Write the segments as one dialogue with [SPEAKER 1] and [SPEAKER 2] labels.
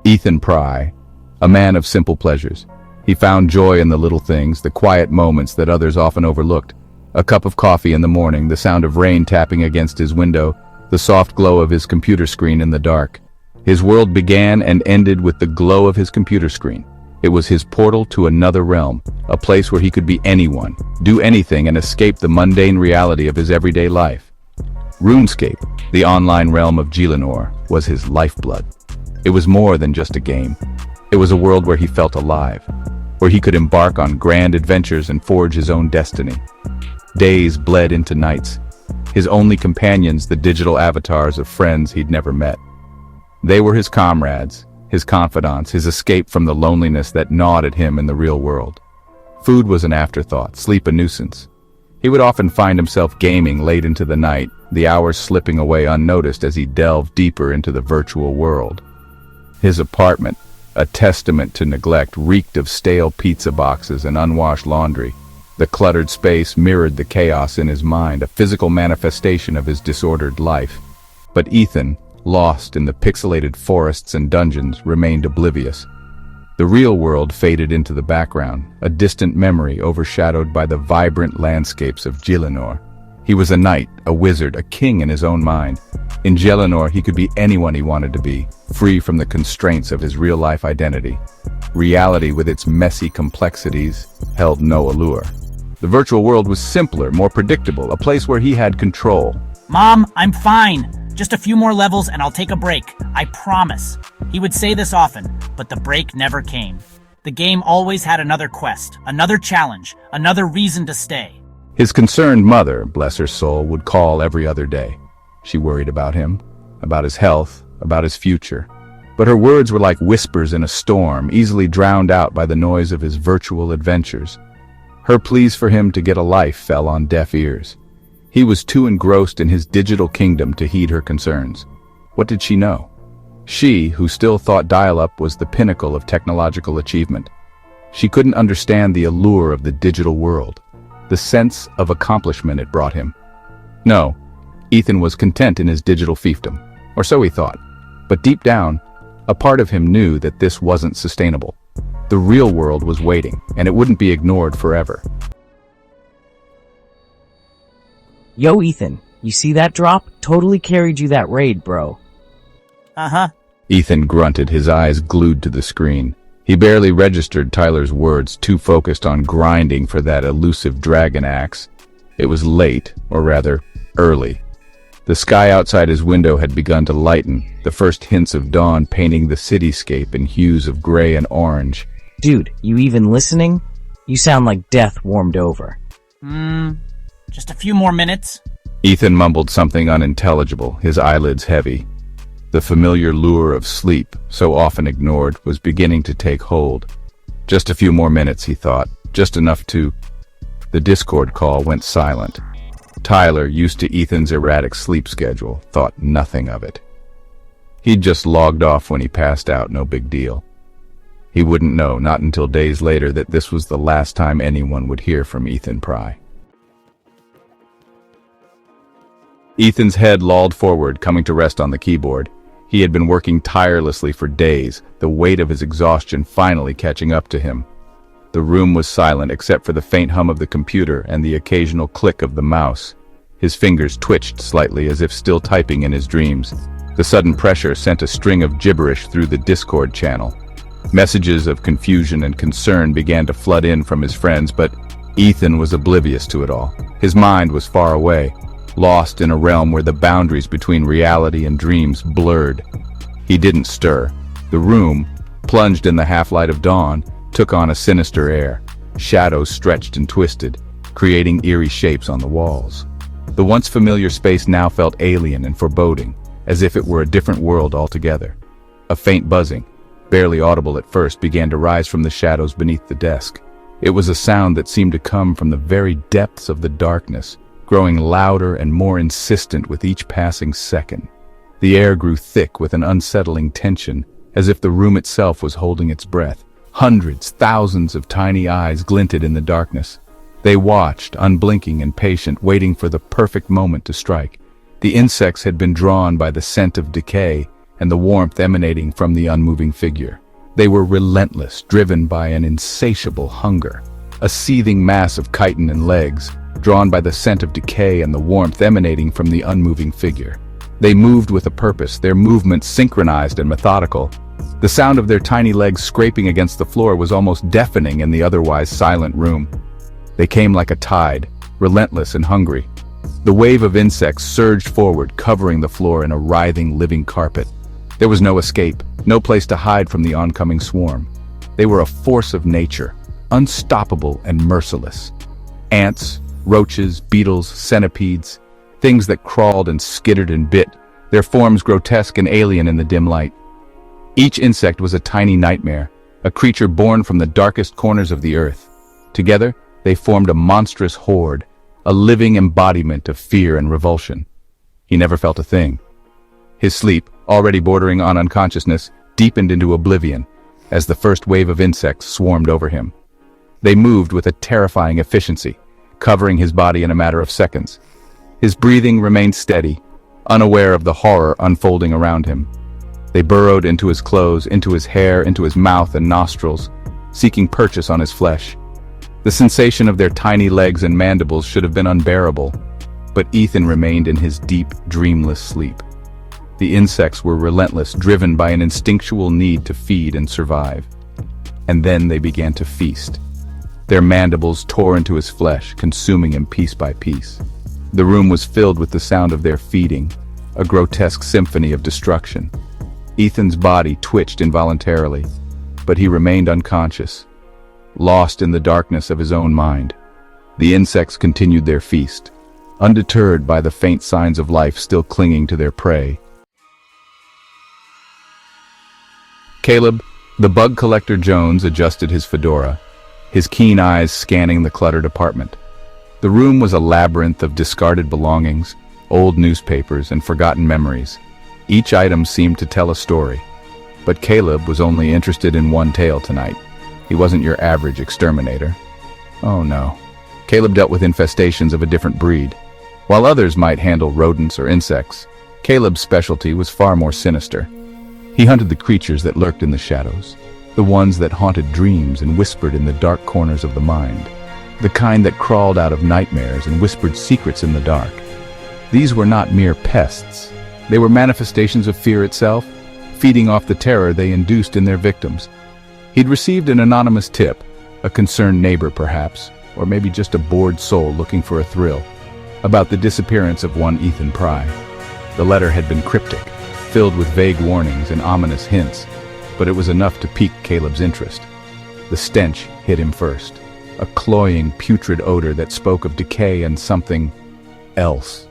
[SPEAKER 1] Ethan Pry, a man of simple pleasures. He found joy in the little things, the quiet moments that others often overlooked. A cup of coffee in the morning, the sound of rain tapping against his window, the soft glow of his computer screen in the dark. His world began and ended with the glow of his computer screen. It was his portal to another realm, a place where he could be anyone, do anything, and escape the mundane reality of his everyday life. RuneScape, the online realm of Gielinor, was his lifeblood. It was more than just a game. It was a world where he felt alive, where he could embark on grand adventures and forge his own destiny. Days bled into nights, his only companions the digital avatars of friends he'd never met. They were his comrades, his confidants, his escape from the loneliness that gnawed at him in the real world. Food was an afterthought, sleep a nuisance. He would often find himself gaming late into the night, the hours slipping away unnoticed as he delved deeper into the virtual world. His apartment, a testament to neglect, reeked of stale pizza boxes and unwashed laundry. The cluttered space mirrored the chaos in his mind, a physical manifestation of his disordered life. But Ethan, lost in the pixelated forests and dungeons, remained oblivious. The real world faded into the background, a distant memory overshadowed by the vibrant landscapes of Gielinor. He was a knight, a wizard, a king in his own mind. In Gielinor, he could be anyone he wanted to be, free from the constraints of his real-life identity. Reality, with its messy complexities, held no allure. The virtual world was simpler, more predictable, a place where he had control.
[SPEAKER 2] "Mom, I'm fine. Just a few more levels and I'll take a break. I promise." He would say this often, but the break never came. The game always had another quest, another challenge, another reason to stay.
[SPEAKER 1] His concerned mother, bless her soul, would call every other day. She worried about him, about his health, about his future. But her words were like whispers in a storm, easily drowned out by the noise of his virtual adventures. Her pleas for him to get a life fell on deaf ears. He was too engrossed in his digital kingdom to heed her concerns. What did she know? She, who still thought dial-up was the pinnacle of technological achievement. She couldn't understand the allure of the digital world, the sense of accomplishment it brought him. No, Ethan was content in his digital fiefdom, or so he thought. But deep down, a part of him knew that this wasn't sustainable. The real world was waiting, and it wouldn't be ignored forever.
[SPEAKER 3] Yo, Ethan, you see that drop? Totally carried you that raid, bro.
[SPEAKER 2] Uh-huh.
[SPEAKER 1] Ethan grunted, his eyes glued to the screen. He barely registered Tyler's words, too focused on grinding for that elusive dragon axe. It was late, or rather, early. The sky outside his window had begun to lighten, the first hints of dawn painting the cityscape in hues of gray and orange.
[SPEAKER 3] Dude, you even listening? You sound like death warmed over.
[SPEAKER 2] Just a few more minutes.
[SPEAKER 1] Ethan mumbled something unintelligible, his eyelids heavy. The familiar lure of sleep, so often ignored, was beginning to take hold. Just a few more minutes, he thought, just enough to... The Discord call went silent. Tyler, used to Ethan's erratic sleep schedule, thought nothing of it. He'd just logged off when he passed out, no big deal. He wouldn't know, not until days later, that this was the last time anyone would hear from Ethan Pry. Ethan's head lolled forward, coming to rest on the keyboard. He had been working tirelessly for days, the weight of his exhaustion finally catching up to him. The room was silent except for the faint hum of the computer and the occasional click of the mouse. His fingers twitched slightly as if still typing in his dreams. The sudden pressure sent a string of gibberish through the Discord channel. Messages of confusion and concern began to flood in from his friends, but Ethan was oblivious to it all. His mind was far away, lost in a realm where the boundaries between reality and dreams blurred. He didn't stir. The room, plunged in the half-light of dawn, took on a sinister air. Shadows stretched and twisted, creating eerie shapes on the walls. The once familiar space now felt alien and foreboding, as if it were a different world altogether. A faint buzzing, barely audible at first, began to rise from the shadows beneath the desk. It was a sound that seemed to come from the very depths of the darkness, growing louder and more insistent with each passing second. The air grew thick with an unsettling tension, as if the room itself was holding its breath. Hundreds, thousands of tiny eyes glinted in the darkness. They watched, unblinking and patient, waiting for the perfect moment to strike. The insects had been drawn by the scent of decay, and the warmth emanating from the unmoving figure. They were relentless, driven by an insatiable hunger. A seething mass of chitin and legs, drawn by the scent of decay and the warmth emanating from the unmoving figure. They moved with a purpose, their movements synchronized and methodical. The sound of their tiny legs scraping against the floor was almost deafening in the otherwise silent room. They came like a tide, relentless and hungry. The wave of insects surged forward, covering the floor in a writhing, living carpet. There was no escape, no place to hide from the oncoming swarm. They were a force of nature, unstoppable and merciless. Ants, roaches, beetles, centipedes, things that crawled and skittered and bit, their forms grotesque and alien in the dim light. Each insect was a tiny nightmare, a creature born from the darkest corners of the earth. Together, they formed a monstrous horde, a living embodiment of fear and revulsion. He never felt a thing. His sleep, already bordering on unconsciousness, deepened into oblivion as the first wave of insects swarmed over him. They moved with a terrifying efficiency, covering his body in a matter of seconds. His breathing remained steady, unaware of the horror unfolding around him. They burrowed into his clothes, into his hair, into his mouth and nostrils, seeking purchase on his flesh. The sensation of their tiny legs and mandibles should have been unbearable, but Ethan remained in his deep, dreamless sleep. The insects were relentless, driven by an instinctual need to feed and survive. And then they began to feast. Their mandibles tore into his flesh, consuming him piece by piece. The room was filled with the sound of their feeding, a grotesque symphony of destruction. Ethan's body twitched involuntarily, but he remained unconscious, lost in the darkness of his own mind. The insects continued their feast, undeterred by the faint signs of life still clinging to their prey. Caleb, the bug collector Jones, adjusted his fedora, his keen eyes scanning the cluttered apartment. The room was a labyrinth of discarded belongings, old newspapers, and forgotten memories. Each item seemed to tell a story. But Caleb was only interested in one tale tonight. He wasn't your average exterminator. Oh no. Caleb dealt with infestations of a different breed. While others might handle rodents or insects, Caleb's specialty was far more sinister. He hunted the creatures that lurked in the shadows, the ones that haunted dreams and whispered in the dark corners of the mind, the kind that crawled out of nightmares and whispered secrets in the dark. These were not mere pests. They were manifestations of fear itself, feeding off the terror they induced in their victims. He'd received an anonymous tip, a concerned neighbor perhaps, or maybe just a bored soul looking for a thrill, about the disappearance of one Ethan Pry. The letter had been cryptic, filled with vague warnings and ominous hints, but it was enough to pique Caleb's interest. The stench hit him first, a cloying, putrid odor that spoke of decay and something else.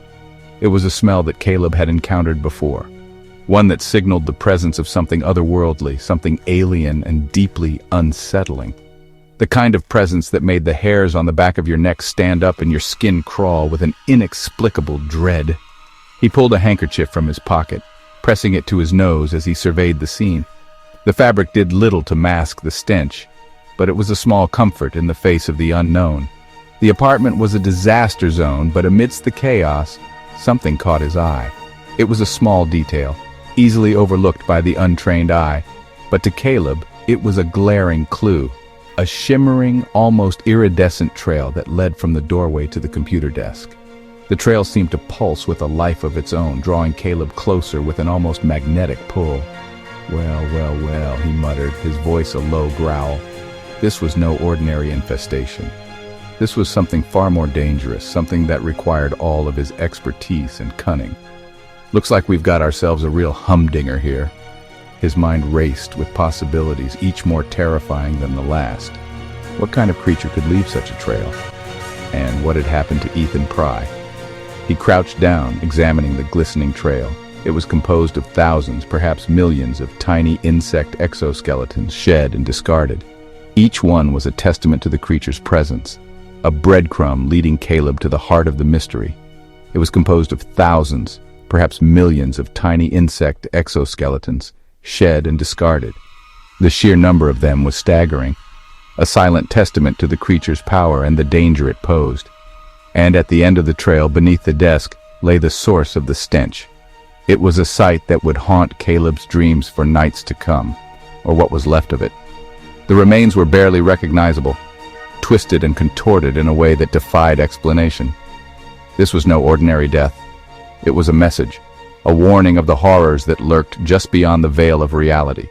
[SPEAKER 1] It was a smell that Caleb had encountered before, one that signaled the presence of something otherworldly, something alien and deeply unsettling. The kind of presence that made the hairs on the back of your neck stand up and your skin crawl with an inexplicable dread. He pulled a handkerchief from his pocket, pressing it to his nose as he surveyed the scene. The fabric did little to mask the stench, but it was a small comfort in the face of the unknown. The apartment was a disaster zone, but amidst the chaos, something caught his eye. It was a small detail, easily overlooked by the untrained eye, but to Caleb, it was a glaring clue. A shimmering, almost iridescent trail that led from the doorway to the computer desk. The trail seemed to pulse with a life of its own, drawing Caleb closer with an almost magnetic pull. Well, he muttered, his voice a low growl. This was no ordinary infestation. This was something far more dangerous, something that required all of his expertise and cunning. Looks like we've got ourselves a real humdinger here. His mind raced with possibilities, each more terrifying than the last. What kind of creature could leave such a trail? And what had happened to Ethan Pry? He crouched down, examining the glistening trail. It was composed of thousands, perhaps millions, of tiny insect exoskeletons, shed and discarded. Each one was a testament to the creature's presence, a breadcrumb leading Caleb to the heart of the mystery. It was composed of thousands, perhaps millions of tiny insect exoskeletons, shed and discarded. The sheer number of them was staggering, a silent testament to the creature's power and the danger it posed. And at the end of the trail, beneath the desk, lay the source of the stench. It was a sight that would haunt Caleb's dreams for nights to come, or what was left of it. The remains were barely recognizable, twisted and contorted in a way that defied explanation. This was no ordinary death. It was a message, a warning of the horrors that lurked just beyond the veil of reality.